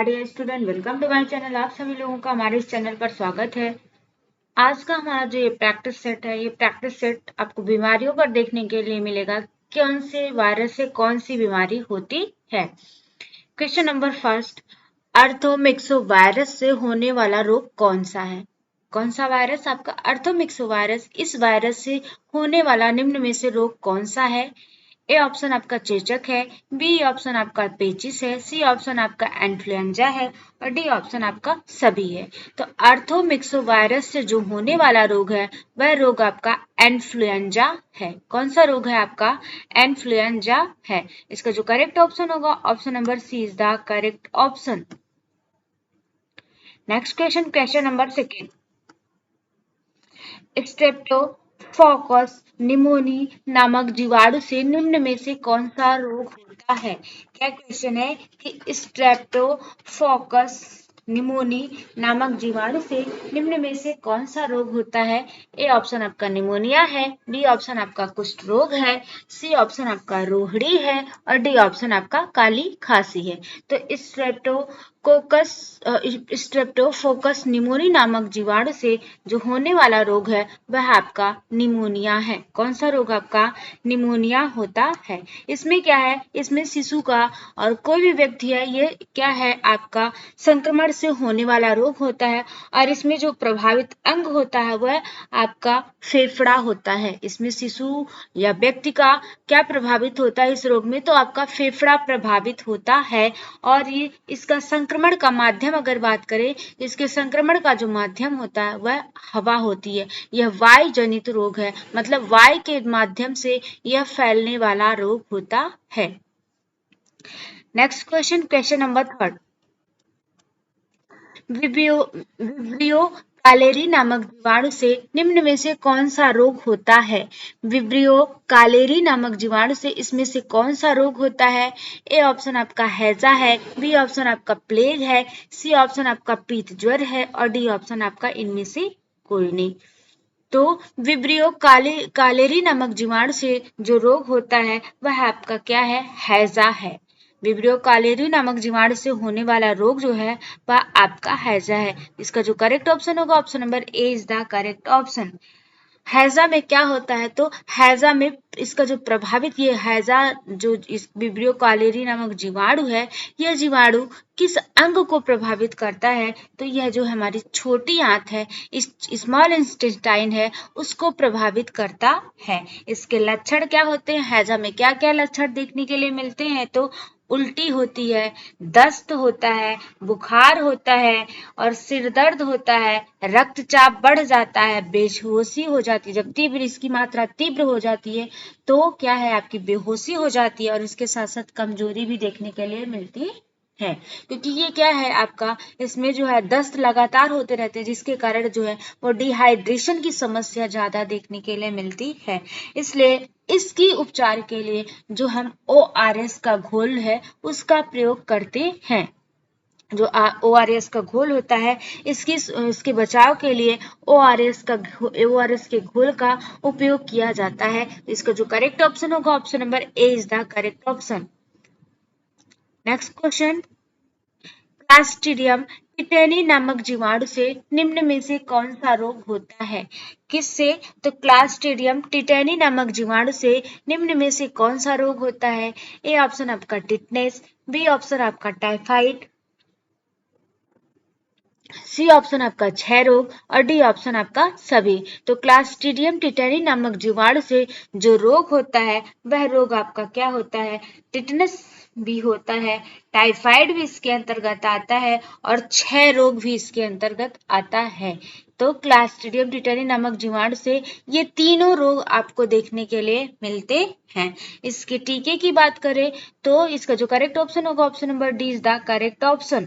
Dear student, welcome to my channel. आप सभी लोगों का हमारे इस चैनल पर स्वागत है। आज का हमारा जो ये प्रैक्टिस सेट है, ये प्रैक्टिस सेट आपको बीमारियों पर देखने के लिए मिलेगा। कौन से वायरस से कौन सी बीमारी होती है। क्वेश्चन नंबर फर्स्ट, अर्थोमिक्सो वायरस से होने वाला रोग कौन सा है? कौन सा वायरस? आपका अर्थोमिक्सो वायरस। इस वायरस से होने वाला निम्न में से रोग कौन सा है? ए ऑप्शन आपका चेचक है, बी ऑप्शन आपका पेचिस है, सी ऑप्शन आपका इन्फ्लुएंजा है और डी ऑप्शन आपका सभी है। तो अर्थोमिक्सो वायरस से जो होने वाला रोग है वह रोग आपका इन्फ्लुएंजा है। कौन सा रोग है आपका? इन्फ्लुएंजा है। इसका जो करेक्ट ऑप्शन होगा option number C is the correct option. Next question, question number second, Streptococcus pneumoniae नामक जीवाणु से निम्न में से कौन सा रोग होता है? क्या क्वेश्चन है कि स्ट्रेप्टोकोकस निमोनी नामक जीवाणु से निम्न में से कौन सा रोग होता है? ए ऑप्शन आपका निमोनिया है, बी ऑप्शन आपका कुष्ठ रोग है, सी ऑप्शन आपका रोहड़ी है और डी ऑप्शन आपका काली खांसी है। तो स्ट्रेप्टोकोकस निमोनी नामक जीवाणु से जो होने वाला रोग है वह आपका निमोनिया है। कौन सा रोग आपका? निमोनिया होता है। इसमें क्या है? इसमें शिशु का और कोई भी व्यक्ति है, ये क्या है आपका संक्रमण से होने वाला रोग होता है और इसमें जो प्रभावित अंग होता है वह आपका फेफड़ा होता है। इसमें शिशु या व्यक्ति का क्या प्रभावित होता है इस रोग में? तो आपका फेफड़ा प्रभावित होता है। और ये इसका संक्रमण का माध्यम अगर बात करें, इसके संक्रमण का जो माध्यम होता है वह हवा होती है। यह वायु जनित रोग है, मतलब वायु के माध्यम से यह फैलने वाला रोग होता है। Next question, question number third, vibrio cholerae नामक जीवाणु से निम्न में से कौन सा रोग होता है? विब्रियो कालेरी नामक जीवाणु से इसमें से कौन सा रोग होता है? ए ऑप्शन आपका हैजा है, बी ऑप्शन आपका प्लेग है, सी ऑप्शन आपका पीत ज्वर है और डी ऑप्शन आपका इनमें से कोई नहीं। तो विब्रियो कालेरी नामक जीवाणु से जो रोग होता है वह आपका क्या है? हैजा है। विब्रियो कालेरी नामक जीवाणु से होने वाला रोग जो है वह आपका हैजा है। इसका जो करेक्ट ऑप्शन होगा option number A is the correct option. हैजा में क्या होता है? तो हैजा में इसका जो प्रभावित ये हैजा जो इस विब्रियो कालेरी नामक जीवाणु है, यह जीवाणु किस अंग को प्रभावित करता है? तो यह जो हमारी छोटी आंत है, इस स्मॉल इंटेस्टाइन है, उसको प्रभावित करता है। इसके लक्षण क्या होते हैं? हैजा में क्या क्या लक्षण देखने के लिए मिलते हैं? तो उल्टी होती है, दस्त होता है, बुखार होता है और सिर दर्द होता है, रक्तचाप बढ़ जाता है, बेहोशी हो जाती है। जब तीव्र इसकी मात्रा तीव्र हो जाती है तो क्या है? आपकी बेहोशी हो जाती है और इसके साथ साथ कमजोरी भी देखने के लिए मिलती है। क्योंकि ये क्या है आपका, इसमें जो है दस्त लगातार होते रहते हैं जिसके कारण जो है वो डिहाइड्रेशन की समस्या ज्यादा देखने के लिए मिलती है। इसलिए इसकी उपचार के लिए जो हम ORS का घोल है उसका प्रयोग करते हैं। जो ORS का घोल होता है, इसके बचाव के लिए ORS के घोल का उपयोग किया जाता है। इसका जो करेक्ट ऑप्शन होगा option number A is the correct option. Next question, Clostridium tetani नामक जीवाणु से निम्न में से कौन सा रोग होता है? किससे? तो क्लास्ट्रीडियम टिटेनी नामक जीवाणु से निम्न में से कौन सा रोग होता है? ए ऑप्शन आपका टिटनेस, बी ऑप्शन आपका टाइफाइड, सी ऑप्शन आपका क्षय रोग और डी ऑप्शन आपका सभी। तो क्लास्ट्रीडियम टिटेनी नामक जीवाणु से जो रोग होता है वह रोग आपका क्या होता है? टिटनेस भी होता है, टाइफाइड भी इसके अंतर्गत आता है और क्षय रोग भी इसके अंतर्गत आता है। तो क्लास्ट्रीडियम टिटेनी नामक जीवाणु से ये तीनों रोग आपको देखने के लिए मिलते हैं। इसके टीके की बात करें तो इसका जो करेक्ट ऑप्शन होगा option number D is the correct option.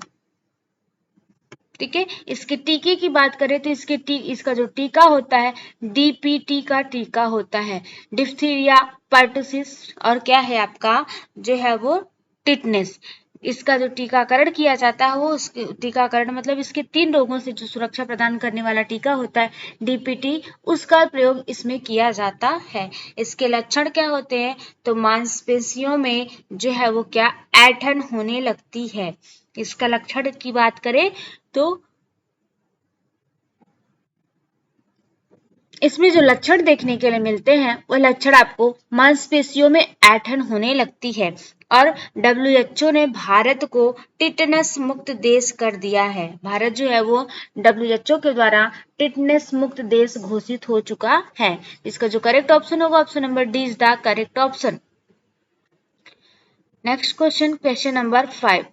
ठीक है, इसके टीके की बात करें तो इसका जो टीका होता है DPT का टीका होता है, डिप्थीरिया, पर्टुसिस और क्या है आपका जो है वो टिटनेस। इसका जो टीकाकरण किया जाता है वो उसके टीकाकरण मतलब इसके 3 रोगों से जो सुरक्षा प्रदान करने वाला टीका होता है डीपीटी, उसका प्रयोग इसमें किया जाता है। इसके लक्षण क्या होते हैं? तो मांसपेशियों में जो है वो क्या ऐंठन होने लगती है। इसका लक्षण की बात करें तो इसमें जो लक्षण देखने के लिए मिलते हैं वह लक्षण आपको मांसपेशियों में ऐंठन होने लगती है। और WHO ने भारत को टिटनस मुक्त देश कर दिया है। भारत जो है वो WHO के द्वारा टिटनस मुक्त देश घोषित हो चुका है। इसका जो करेक्ट ऑप्शन होगा option number D is the correct option. Next question, question number 5।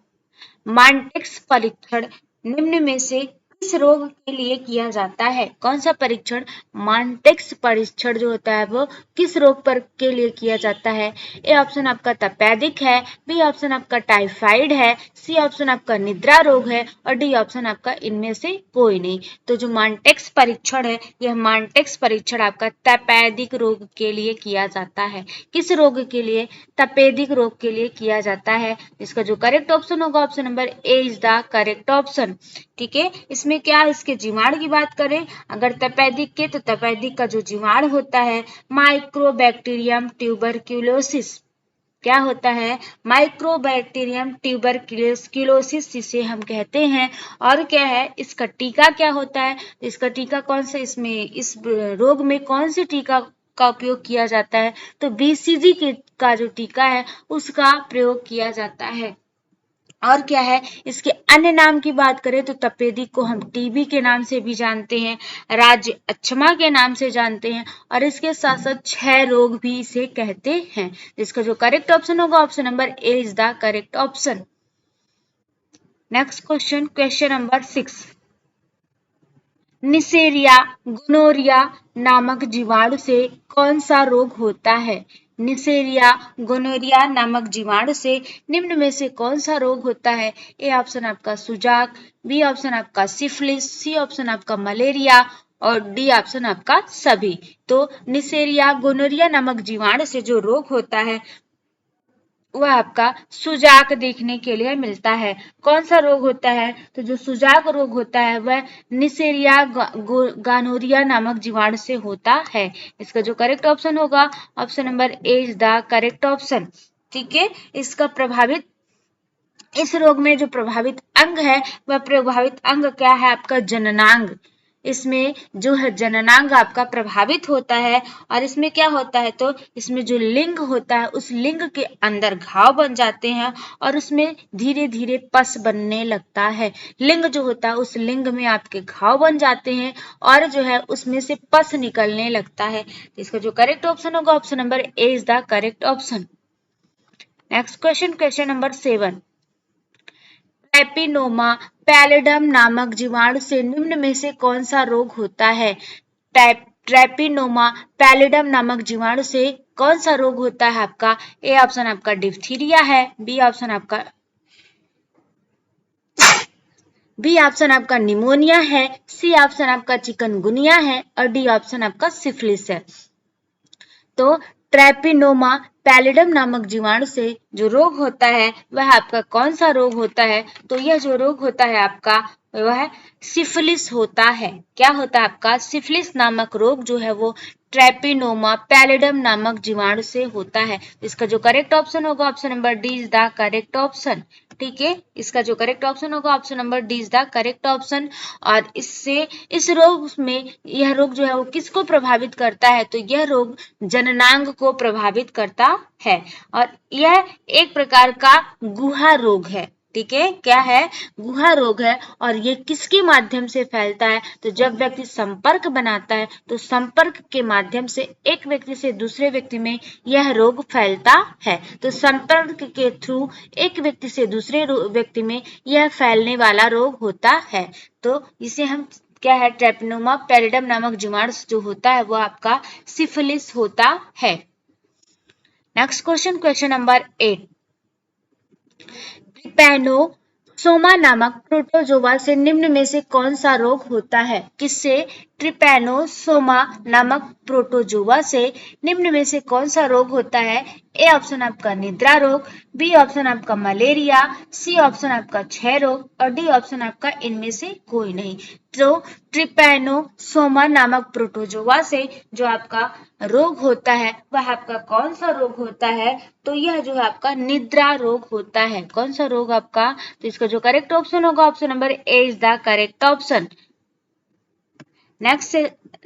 मांटेक्स परीक्षण निम्न में से किस रोग के लिए किया जाता है? कौन सा परीक्षण मांटेक्स परीक्षण जो होता है वो किस रोग पर के लिए किया जाता है? ए ऑप्शन आपका तपेदिक है, बी ऑप्शन आपका टाइफाइड है, सी ऑप्शन आपका निद्रा रोग है और डी ऑप्शन आपका इनमें से कोई नहीं। तो जो मांटेक्स परीक्षण है यह मांटेक्स परीक्षण आपका तपेदिक रोग के लिए किया जाता है। किस रोग के लिए? तपेदिक रोग के लिए किया जाता है। इसका जो करेक्ट ऑप्शन होगा option number A is the correct option. ठीक है, इसमें क्या इसके जीवाणु की बात करें अगर तपेदिक के, तो तपेदिक का जो जीवाणु होता है माइक्रोबैक्टीरियम ट्यूबरक्यूलोसिस। क्या होता है? माइक्रोबैक्टीरियम ट्यूबरक्यूलोसिस जिसे हम कहते हैं। और क्या है इसका टीका क्या होता है? इसका टीका कौन सा इसमें इस रोग में कौन से टीका का उपयोग किया जाता है? तो बीसीजी का जो टीका है उसका प्रयोग किया जाता है। और क्या है इसके अन्य नाम की बात करें तो तपेदिक को हम टीबी के नाम से भी जानते हैं, राज्य अक्षमा के नाम से जानते हैं और इसके साथ साथ 6 रोग भी इसे कहते हैं। इसका जो करेक्ट ऑप्शन होगा option number A is the correct option. Next question, question number 6। Neisseria gonorrhoeae नामक जीवाणु से कौन सा रोग होता है? निसेरिया गोनोरिया नामक जीवाणु से निम्न में से कौन सा रोग होता है? ए ऑप्शन आपका सुजाक, बी ऑप्शन आपका सिफिलिस, सी ऑप्शन आपका मलेरिया और डी ऑप्शन आपका सभी। तो निसेरिया गोनोरिया नामक जीवाणु से जो रोग होता है वह आपका सुजाक देखने के लिए मिलता है। कौन सा रोग होता है? तो जो सुजाक रोग होता है वह निसेरिया गानोरिया नामक जीवाणु से होता है। इसका जो करेक्ट ऑप्शन होगा option number A is the correct option. ठीक है, इसका प्रभावित इस रोग में जो प्रभावित अंग है वह प्रभावित अंग क्या है? आपका जननांग। इसमें जो है जननांग आपका प्रभावित होता है और इसमें क्या होता है तो इसमें जो लिंग होता है उस लिंग के अंदर घाव बन जाते हैं और उसमें धीरे धीरे पस बनने लगता है। लिंग जो होता है उस लिंग में आपके घाव बन जाते हैं और जो है उसमें से पस निकलने लगता है। इसका जो करेक्ट ऑप्शन होगा option number A is the correct option. Next question, question number 7। Treponema pallidum नामक जीवाणु से निम्न में से कौन सा रोग होता है? ट्रैपिनोमा पैलिडम नामक जीवाणु से कौन सा रोग होता है आपका? ए ऑप्शन आपका डिप्थीरिया है, बी ऑप्शन आपका निमोनिया है, सी ऑप्शन आपका चिकनगुनिया है और डी ऑप्शन आपका सिफिलिस है। तो ट्रैपिनोमा पैलिडम नामक जीवाणु से जो रोग होता है वह आपका कौन सा रोग होता है? तो यह जो रोग होता है आपका वह सिफिलिस होता है। क्या होता है आपका? सिफिलिस नामक रोग जो है वो ट्रैपिनोमा पैलिडम नामक जीवाणु से होता है। इसका जो करेक्ट ऑप्शन होगा option number D is the correct option. ठीक है, इसका जो करेक्ट ऑप्शन होगा option number D is the correct option. और इससे इस रोग में यह रोग जो है वो किसको प्रभावित करता है? तो यह रोग जननांग को प्रभावित करता है और यह एक प्रकार का गुहा रोग है। ठीक है, क्या है? गुहा रोग है और ये किसके माध्यम से फैलता है? तो जब व्यक्ति संपर्क बनाता है तो संपर्क के माध्यम से एक व्यक्ति से दूसरे व्यक्ति में यह रोग फैलता है। तो संपर्क के थ्रू एक व्यक्ति से दूसरे व्यक्ति में यह फैलने वाला रोग होता है। तो इसे हम क्या है? ट्रैपिनोमा पैलिडम नामक जीवाणु जो होता है वो आपका सिफिलिस होता है। Next question, question number 8। Trypanosoma नामक प्रोटोजोआ से निम्न में से कौन सा रोग होता है? किससे? ट्रिपैनोसोमा नामक प्रोटोजोआ से निम्न में से कौन सा रोग होता है? ए ऑप्शन आपका निद्रा रोग, बी ऑप्शन आपका मलेरिया, सी ऑप्शन आपका क्षय रोग और डी ऑप्शन आपका इनमें से कोई नहीं। तो ट्रिपैनोसोमा नामक प्रोटोजोआ से जो आपका रोग होता है वह आपका कौन सा रोग होता है? तो यह जो है आपका निद्रा रोग होता है। कौन सा रोग आपका? तो इसका जो करेक्ट ऑप्शन होगा option number A is the correct option. Next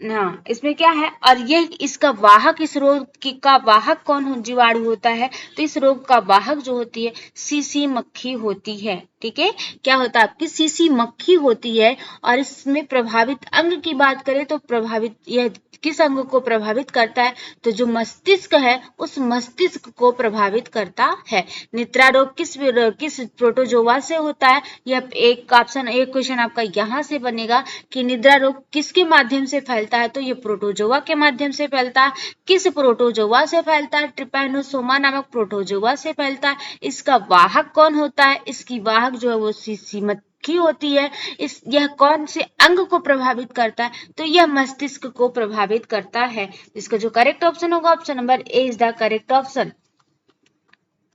हाँ, इसमें क्या है और यह इसका वाहक, इस रोग का वाहक कौन जीवाणु होता है? तो इस रोग का वाहक जो होती है सीसी मक्खी होती है। ठीक है, क्या होता है आपकी सीसी मक्खी होती है। और इसमें प्रभावित अंग की बात करें तो प्रभावित यह किस अंग को प्रभावित करता है? तो जो मस्तिष्क है उस मस्तिष्क को प्रभावित करता है। निद्रा रोग किस प्रोटोजोआ से होता है? यह एक ऑप्शन, एक क्वेश्चन आपका यहाँ से बनेगा कि निद्रा रोग किसके माध्यम से फैलता है? तो ये प्रोटोजोआ के माध्यम से फैलता है। किस प्रोटोजोआ से फैलता है? ट्रिपैनोसोमा नामक प्रोटोजोआ से फैलता है। इसका वाहक कौन होता है? इसकी वाहक जो है वो सीसी मक्खी होती है। यह कौन से अंग को प्रभावित करता है? तो यह मस्तिष्क को प्रभावित करता है। इसका जो करेक्ट ऑप्शन होगा option number A is the correct option.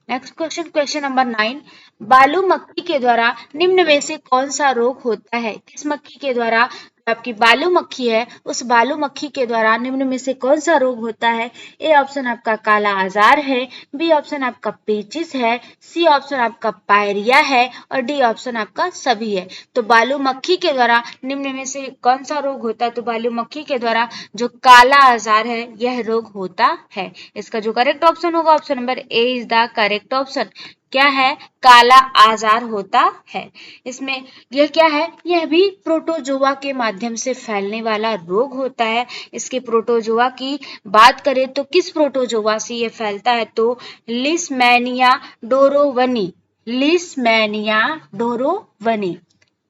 Next question, question number 9, बालू मक्खी के द्वारा निम्न में से कौन सा रोग होता है? किस मक्खी के द्वारा? आपकी बालू मक्खी है, उस बालू मक्खी के द्वारा निम्न में से कौन सा रोग होता है? ए ऑप्शन आपका काला आजार है, बी ऑप्शन आपका पेचिस है, सी ऑप्शन आपका पायरिया है और डी ऑप्शन आपका सभी है। तो बालू मक्खी के द्वारा निम्न में से कौन सा रोग होता है? तो बालू मक्खी के द्वारा जो काला आजार है यह रोग होता है। इसका जो करेक्ट ऑप्शन होगा option number A is the correct option. क्या है? काला आजार होता है। इसमें यह क्या है? यह भी प्रोटोजोआ के माध्यम से फैलने वाला रोग होता है। इसके प्रोटोजोआ की बात करें तो किस प्रोटोजोआ से यह फैलता है? तो लिस्मैनिया डोरोवनी, लिस्मैनिया डोरोवनी,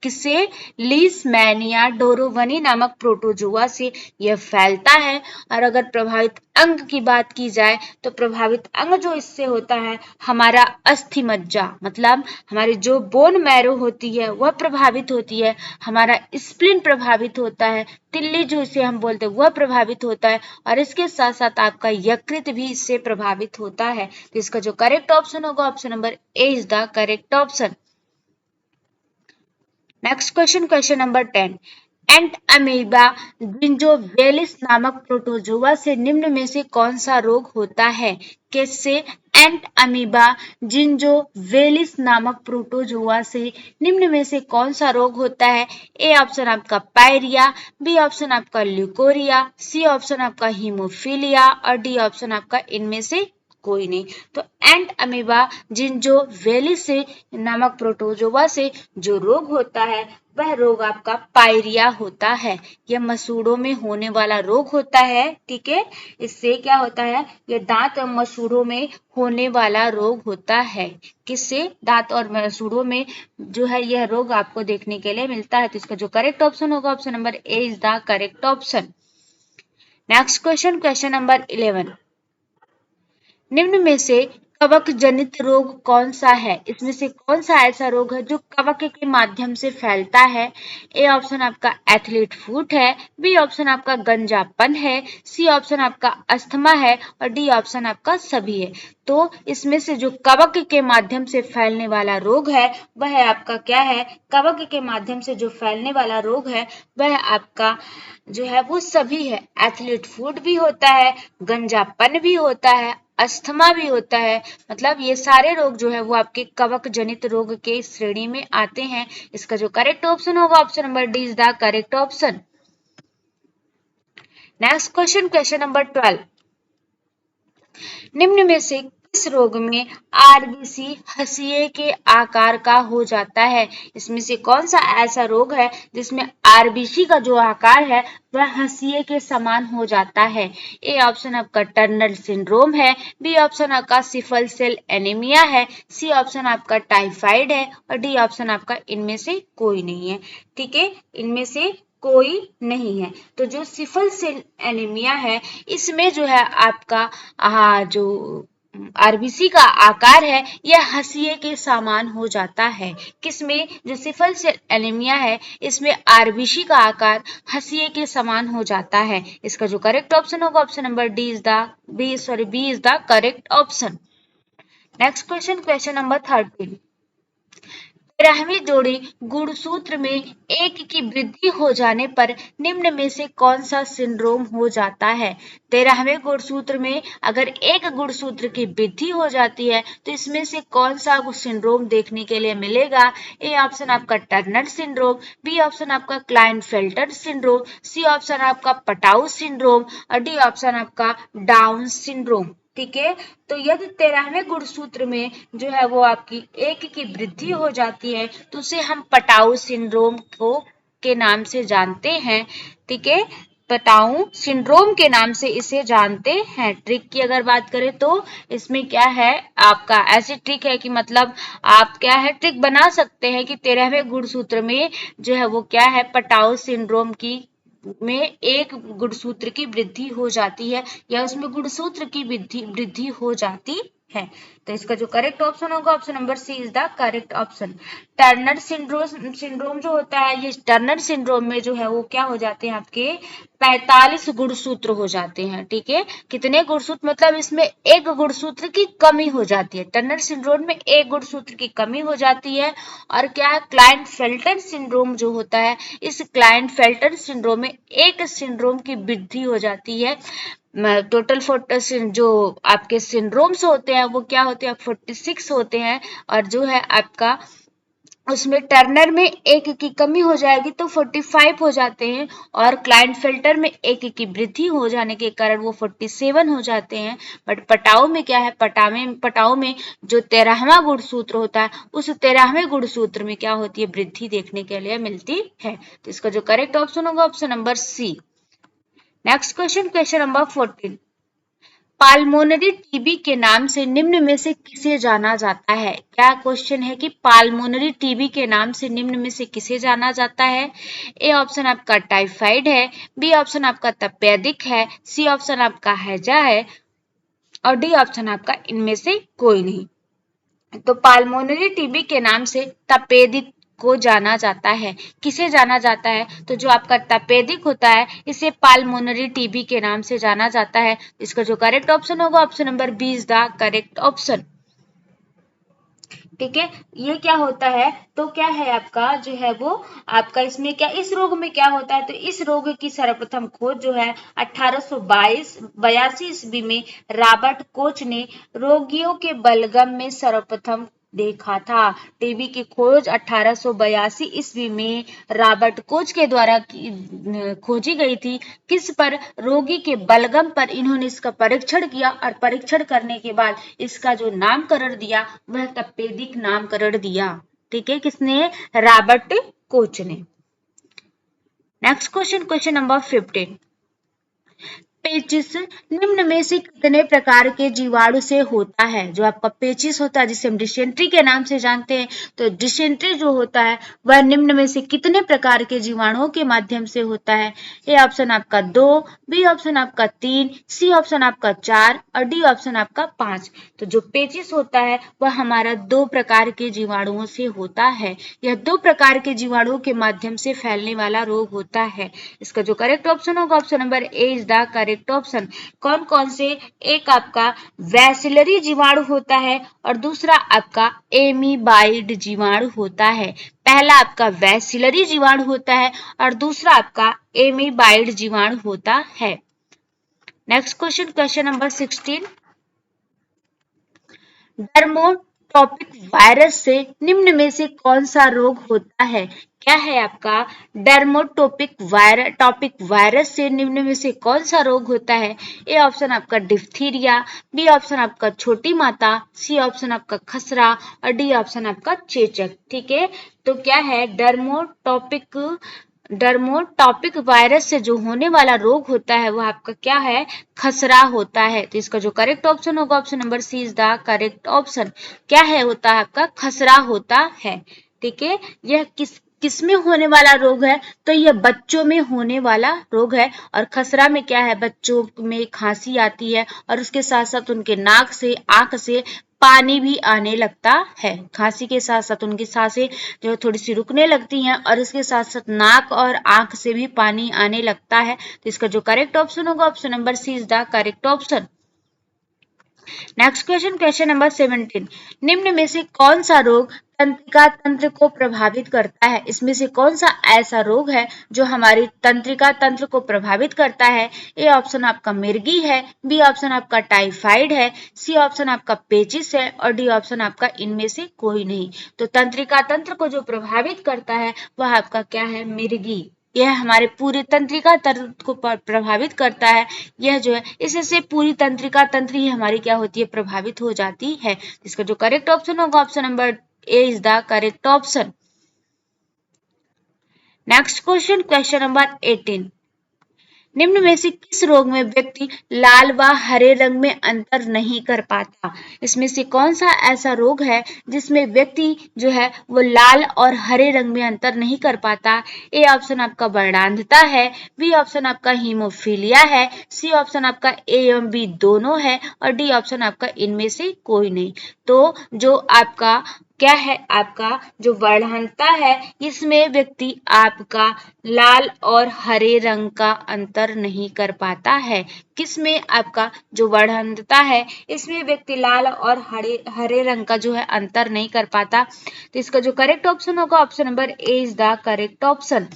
किससे? लिस्मैनिया डोरोवनी नामक प्रोटोजोआ से यह फैलता है। और अगर प्रभावित अंग की बात की जाए तो प्रभावित अंग जो इससे होता है हमारा अस्थि मज्जा, मतलब हमारी जो बोन मैरो होती है वह प्रभावित होती है, हमारा स्प्लिन प्रभावित होता है, तिल्ली जो इसे हम बोलते हैं वह प्रभावित होता है और इसके साथ साथ आपका यकृत भी इससे प्रभावित होता है। तो इसका जो करेक्ट ऑप्शन होगा option number A is the correct option. Next question, question number 10, entamoeba gingivalis नामक प्रोटोजोआ से निम्न में से कौन सा रोग होता है? किससे? एंट अमीबा जिंजोवेलिस नामक प्रोटोजोआ से निम्न में से कौन सा रोग होता है? ए ऑप्शन आपका पायरिया, बी ऑप्शन आपका ल्यूकोरिया, सी ऑप्शन आपका हीमोफीलिया और डी ऑप्शन आपका इनमें से कोई नहीं। तो एंट अमीबा जिंजोवेलिस से नामक प्रोटोजोआ से जो रोग होता है वह रोग आपका पायरिया होता है। यह मसूड़ों में होने वाला रोग होता है। ठीक है, इससे क्या होता है? यह दांत और मसूड़ों में होने वाला रोग होता है। किससे? दांत और मसूड़ों में जो है यह रोग आपको देखने के लिए मिलता है। तो इसका जो करेक्ट ऑप्शन होगा option number A is the correct option. Next question, question number 11, निम्न में से कवक जनित रोग कौन सा है? इसमें से कौन सा ऐसा रोग है जो कवक के माध्यम से फैलता है? ए ऑप्शन आपका एथलीट फुट है, बी ऑप्शन आपका गंजापन है, सी ऑप्शन आपका अस्थमा है और डी ऑप्शन आपका सभी है। तो इसमें से जो कवक के माध्यम से फैलने वाला रोग है वह आपका क्या है? कवक के माध्यम से जो फैलने वाला रोग है वह आपका जो है वो सभी है। एथलीट फुट भी होता है, गंजापन भी होता है, अस्थमा भी होता है, मतलब ये सारे रोग जो है वो आपके कवक जनित रोग के श्रेणी में आते हैं। इसका जो करेक्ट ऑप्शन होगा option number D is the correct option. Next question, question number 12, निम्न में से किस रोग में आरबीसी हंसिए के आकार का हो जाता है? इसमें से कौन सा ऐसा रोग है जिसमें आरबीसी का जो आकार है वह हंसिए के समान हो जाता है? ए ऑप्शन आपका टर्नर सिंड्रोम है, बी ऑप्शन आपका सिकल सेल एनीमिया है, सी ऑप्शन आपका टाइफाइड है और डी ऑप्शन आपका इनमें से कोई नहीं है। ठीक है, इनमें से कोई नहीं है। तो जो सिकल सेल एनीमिया है इसमें जो है आपका जो आरबीसी का आकार है यह हंसिए के समान हो जाता है। किसमें? जो सिकल सेल एनीमिया है इसमें आरबीसी का आकार हंसिए के समान हो जाता है। इसका जो करेक्ट ऑप्शन होगा option number B is the correct option. Next question, question number 13। 13वीं जोड़ी गुणसूत्र में एक की वृद्धि हो जाने पर निम्न में से कौन सा सिंड्रोम हो जाता है? 13वें गुणसूत्र में अगर एक गुणसूत्र की वृद्धि हो जाती है तो इसमें से कौन सा सिंड्रोम देखने के लिए मिलेगा? ए ऑप्शन आपका टर्नर सिंड्रोम, बी ऑप्शन आपका क्लाइनफेल्टर सिंड्रोम, सी ऑप्शन आपका पटाउ सिंड्रोम और डी ऑप्शन आपका डाउन सिंड्रोम। ठीक है, तो यदि 13वें गुणसूत्र में जो है वो आपकी एक की वृद्धि हो जाती है तो उसे हम पटाउ सिंड्रोम को के नाम से जानते हैं। ठीक है, पटाउ सिंड्रोम के नाम से इसे जानते हैं। ट्रिक की अगर बात करें तो इसमें क्या है आपका ऐसी ट्रिक है कि मतलब आप क्या है ट्रिक बना सकते हैं कि 13वें गुणसूत्र में जो है वो क्या है पटाउ सिंड्रोम की में एक गुणसूत्र की वृद्धि हो जाती है या उसमें गुणसूत्र की वृद्धि हो जाती है। तो इसका जो करेक्ट ऑप्शन होगा option number C is the correct option. Turner syndrome जो होता है ये टर्नर सिंड्रोम में जो है वो क्या हो जाते हैं आपके 45 गुणसूत्र हो जाते हैं। ठीक है, कितने गुणसूत्र मतलब इसमें एक गुणसूत्र की कमी हो जाती है। टर्नर सिंड्रोम में एक गुणसूत्र की कमी हो जाती है। और क्या है क्लाइनफेल्टर सिंड्रोम जो होता है इस क्लाइनफेल्टर सिंड्रोम में एक सिंड्रोम की वृद्धि हो जाती है। टोटल जो आपके सिंड्रोम्स होते हैं वो क्या होते हैं 46 होते हैं और जो है आपका उसमें टर्नर में एक की कमी हो जाएगी तो 45 हो जाते हैं और क्लाइनफेल्टर में एक की वृद्धि हो जाने के कारण वो 47 हो जाते हैं। बट पटाउ में क्या है पटाउ में जो 13वां गुणसूत्र होता है उस 13वें गुणसूत्र में क्या होती है वृद्धि देखने के लिए मिलती है। तो इसका जो करेक्ट ऑप्शन होगा option number C. Next question, question number 14। Pulmonary TB के नाम से निम्न में से किसे जाना जाता है? क्या क्वेश्चन है कि पाल्मोनरी टीबी के नाम से निम्न में से किसे जाना जाता है? ए ऑप्शन आपका टाइफाइड है, बी ऑप्शन आपका तपेदिक है, सी ऑप्शन आपका हैजा है और डी ऑप्शन आपका इनमें से कोई नहीं। तो पाल्मोनरी टीबी के नाम से तपेदिक को जाना जाता है। किसे जाना जाता है? तो जो आपका तपेदिक होता है इसे पाल्मोनरी टीबी के नाम से जाना जाता है। इसका जो करेक्ट ऑप्शन होगा option number B is the correct option. ठीक है, ये क्या होता है तो क्या है आपका जो है वो आपका इसमें क्या इस रोग में क्या होता है तो इस रोग की सर्वप्रथम खोज जो है 1882 ईस्वी में रॉबर्ट कोच ने रोगियों के बलगम में सर्वप्रथम देखा था। टीबी की खोज 1882 ईस्वी में रॉबर्ट कोच के द्वारा खोजी गई थी। किस पर? रोगी के बलगम पर इन्होंने इसका परीक्षण किया और परीक्षण करने के बाद इसका जो नामकरण दिया वह तपेदिक नामकरण दिया। ठीक है, किसने? रॉबर्ट कोच ने। Next question, question number 15। पेचिस निम्न में से कितने प्रकार के जीवाणु से होता है? जो आपका पेचिस होता है जिसे हम डिसेंट्री के नाम से जानते हैं तो डिसेंट्री जो होता है वह निम्न में से कितने प्रकार के जीवाणुओं के माध्यम से होता है? ए ऑप्शन आपका 2, बी ऑप्शन आपका 3, सी ऑप्शन आपका 4 और डी ऑप्शन आपका 5। तो जो पेचिस होता है वह हमारा 2 प्रकार के जीवाणुओं से होता है। यह 2 प्रकार के जीवाणुओं के माध्यम से फैलने वाला रोग होता है। इसका जो करेक्ट ऑप्शन होगा option number A is the correct option. कौन कौन से? एक आपका वैसिलरी जीवाणु होता है और दूसरा आपका एमीबाइड जीवाणु होता है। पहला आपका वैसिलरी जीवाणु होता है और दूसरा आपका एमीबाइड जीवाणु होता है। Next question, question number 16। Dermotropic virus से निम्न में से कौन सा रोग होता है? क्या है आपका टॉपिक वायरस से निम्न में से कौन सा रोग होता है? ए ऑप्शन आपका डिप्थीरिया, बी ऑप्शन आपका छोटी माता, सी ऑप्शन आपका खसरा और डी ऑप्शन आपका चेचक। ठीक है, तो क्या है डर्मोटॉपिक वायरस से जो होने वाला रोग होता है वो आपका क्या है? खसरा होता है। तो इसका जो करेक्ट ऑप्शन होगा option number C is the correct option. क्या है होता है आपका? खसरा होता है। ठीक है, यह किसमें होने वाला रोग है, तो यह बच्चों में होने वाला रोग है। और खसरा में क्या है, बच्चों में खांसी आती है और उसके साथ साथ उनके नाक से, आंख से पानी भी आने लगता है। खांसी के साथ साथ उनकी सांसें जो थोड़ी सी रुकने लगती हैं और इसके साथ साथ नाक और आंख से भी पानी आने लगता है। तो इसका जो करेक्ट ऑप्शन होगा, option number C is the correct option. Next question, question number 17। निम्न में से कौन सा रोग तंत्रिका तंत्र को प्रभावित करता है? इसमें से कौन सा ऐसा रोग है जो हमारी तंत्रिका तंत्र को प्रभावित करता है? ए ऑप्शन आपका मिर्गी है, बी ऑप्शन आपका टाइफाइड है, सी ऑप्शन आपका पेचिस है और डी ऑप्शन आपका इनमें से कोई नहीं। तो तंत्रिका तंत्र को जो प्रभावित करता है वह आपका क्या है, मिर्गी। यह हमारे पूरी तंत्रिका तंत्र को प्रभावित करता है। यह जो है, इससे पूरी तंत्रिका तंत्र ही हमारी क्या होती है, प्रभावित हो जाती है। इसका जो करेक्ट ऑप्शन होगा, option number A is the correct option. Next question, question number 18। निम्न में से किस रोग में व्यक्ति लाल व हरे रंग में अंतर नहीं कर पाता? इसमें से कौन सा ऐसा रोग है जिसमें व्यक्ति जो है वो लाल और हरे रंग में अंतर नहीं कर पाता? ए ऑप्शन आपका वर्णांधता है, बी ऑप्शन आपका हीमोफीलिया है, सी ऑप्शन आपका ए एवं बी दोनों है और डी ऑप्शन आपका इनमें से कोई नहीं। तो जो आपका क्या है, आपका जो वर्णांधता है इसमें व्यक्ति आपका लाल और हरे रंग का अंतर नहीं कर पाता है। किसमें, आपका जो वर्णांधता है इसमें व्यक्ति लाल और हरे रंग का जो है अंतर नहीं कर पाता। तो इसका जो करेक्ट ऑप्शन होगा, option number A is the correct option.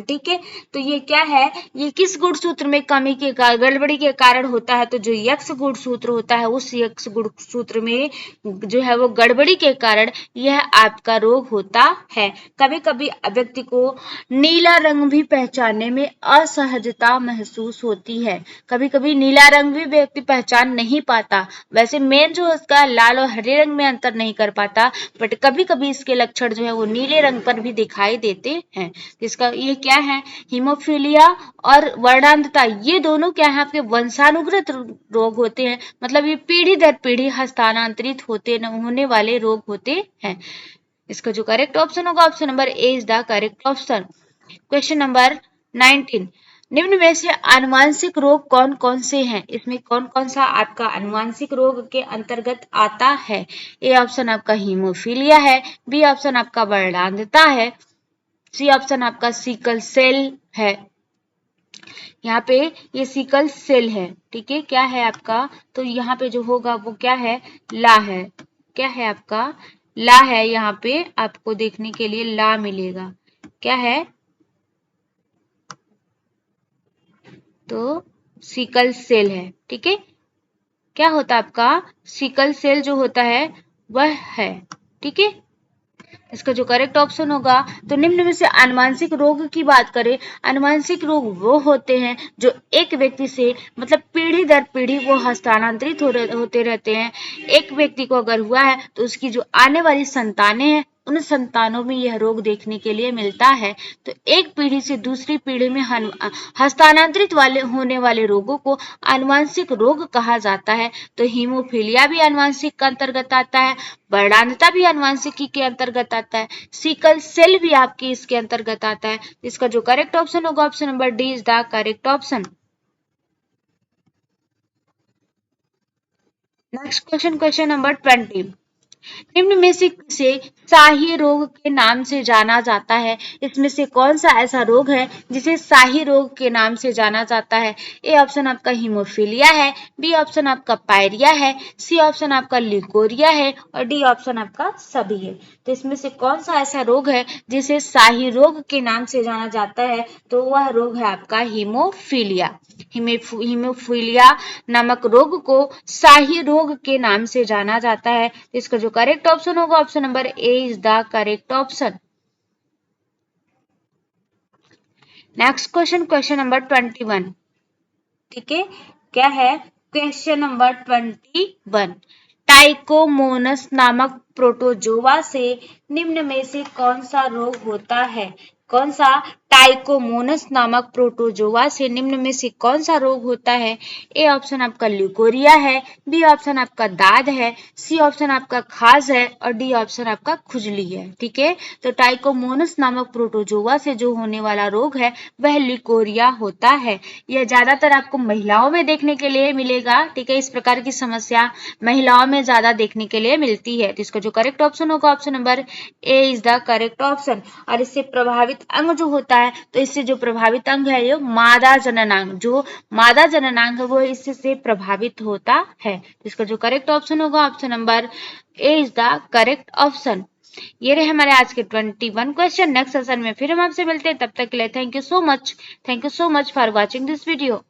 ठीक है, तो ये क्या है, ये किस गुणसूत्र में कमी के गड़बड़ी के कारण होता है? तो जो यक्स गुणसूत्र होता है उस यक्स गुणसूत्र में जो है वो गड़बड़ी के कारण यह आपका रोग होता है। कभी कभी व्यक्ति को नीला रंग भी पहचानने में असहजता महसूस होती है। कभी कभी नीला रंग भी व्यक्ति पहचान नहीं पाता। वैसे मेन जो उसका लाल और हरे रंग में अंतर नहीं कर पाता, बट कभी कभी इसके लक्षण जो है वो नीले रंग पर भी दिखाई देते हैं। इसका ये क्या है, हीमोफीलिया और वर्णांधता, ये दोनों क्या है, आपके वंशानुगत रोग होते हैं। मतलब ये पीढ़ी दर पीढ़ी हस्तांतरित होने वाले रोग होते हैं। इसका जो करेक्ट ऑप्शन होगा, option number A is the correct option. Question number 19। निम्न में से आनुवांशिक रोग कौन कौन से हैं? इसमें कौन कौन सा आपका आनुवांशिक रोग के अंतर्गत आता है? ए ऑप्शन आपका हीमोफीलिया है, बी ऑप्शन आपका वर्णांधता है, सी ऑप्शन आपका सिकल सेल है। यहाँ पे ये सिकल सेल है, ठीक है, क्या है आपका, तो यहाँ पे जो होगा वो क्या है, ला है। क्या है आपका, ला है। यहाँ पे आपको देखने के लिए ला मिलेगा। क्या है, तो सिकल सेल है। ठीक है, क्या होता है आपका, सिकल सेल जो होता है वह है। ठीक है, इसका जो करेक्ट ऑप्शन होगा, तो निम्न में से आनुवांशिक रोग की बात करें, आनुवांशिक रोग वो होते हैं जो एक व्यक्ति से मतलब पीढ़ी दर पीढ़ी वो हस्तांतरित होते रहते हैं। एक व्यक्ति को अगर हुआ है तो उसकी जो आने वाली संतानें हैं उन संतानों में यह रोग देखने के लिए मिलता है। तो एक पीढ़ी से दूसरी पीढ़ी में हस्तांतरित होने वाले रोगों को आनुवांशिक रोग कहा जाता है। तो हीमोफीलिया भी आनुवांशिक का अंतर्गत आता है, वर्णांधता भी आनुवांशिकी के अंतर्गत आता है, सिकल सेल भी आपकी इसके अंतर्गत आता है। इसका जो करेक्ट ऑप्शन होगा, option number D is the correct option. Next question, question number 20। निम्न में से किसे शाही रोग के नाम से जाना जाता है? इसमें से कौन सा ऐसा रोग है जिसे शाही रोग के नाम से जाना जाता है? ए ऑप्शन आपका हीमोफीलिया है, बी ऑप्शन आपका पायरिया है, सी ऑप्शन आपका ल्यूकोरिया है और डी ऑप्शन आपका सभी है। तो इसमें से कौन सा ऐसा रोग है जिसे शाही रोग के नाम से जाना जाता है? तो वह रोग है आपका हीमोफीलिया। हीमोफीलिया नामक रोग को शाही रोग के नाम से जाना जाता है। इसका जो करेक्ट ऑप्शन होगा, option number A is the correct option. Next question, question number 21। ठीक है, क्या है, क्वेश्चन नंबर 21। टाइकोमोनस नामक प्रोटोजोआ से निम्न में से कौन सा रोग होता है? कौन सा टाइकोमोनस नामक प्रोटोजोआ से निम्न में से कौन सा रोग होता है? ए ऑप्शन आपका ल्यूकोरिया है, बी ऑप्शन आपका दाद है, सी ऑप्शन आपका खाज है और डी ऑप्शन आपका खुजली है। ठीक है, तो टाइकोमोनस नामक प्रोटोजोआ से जो होने वाला रोग है वह ल्यूकोरिया होता है। यह ज्यादातर आपको महिलाओं में देखने के लिए मिलेगा। ठीक है, इस प्रकार की समस्या महिलाओं में ज्यादा देखने के लिए मिलती है। तो इसका जो करेक्ट ऑप्शन होगा option number A is the correct option. और इससे प्रभावित अंग जो होता है, तो इससे जो प्रभावित अंग है ये मादा जननांग, जो मादा जननांग है वो इससे प्रभावित होता है। तो इसका जो करेक्ट ऑप्शन होगा option number A is the correct option. ये रहे हमारे आज के 21 क्वेश्चन। नेक्स्ट सेशन में फिर हम आपसे मिलते हैं, तब तक के लिए thank you so much for watching this video.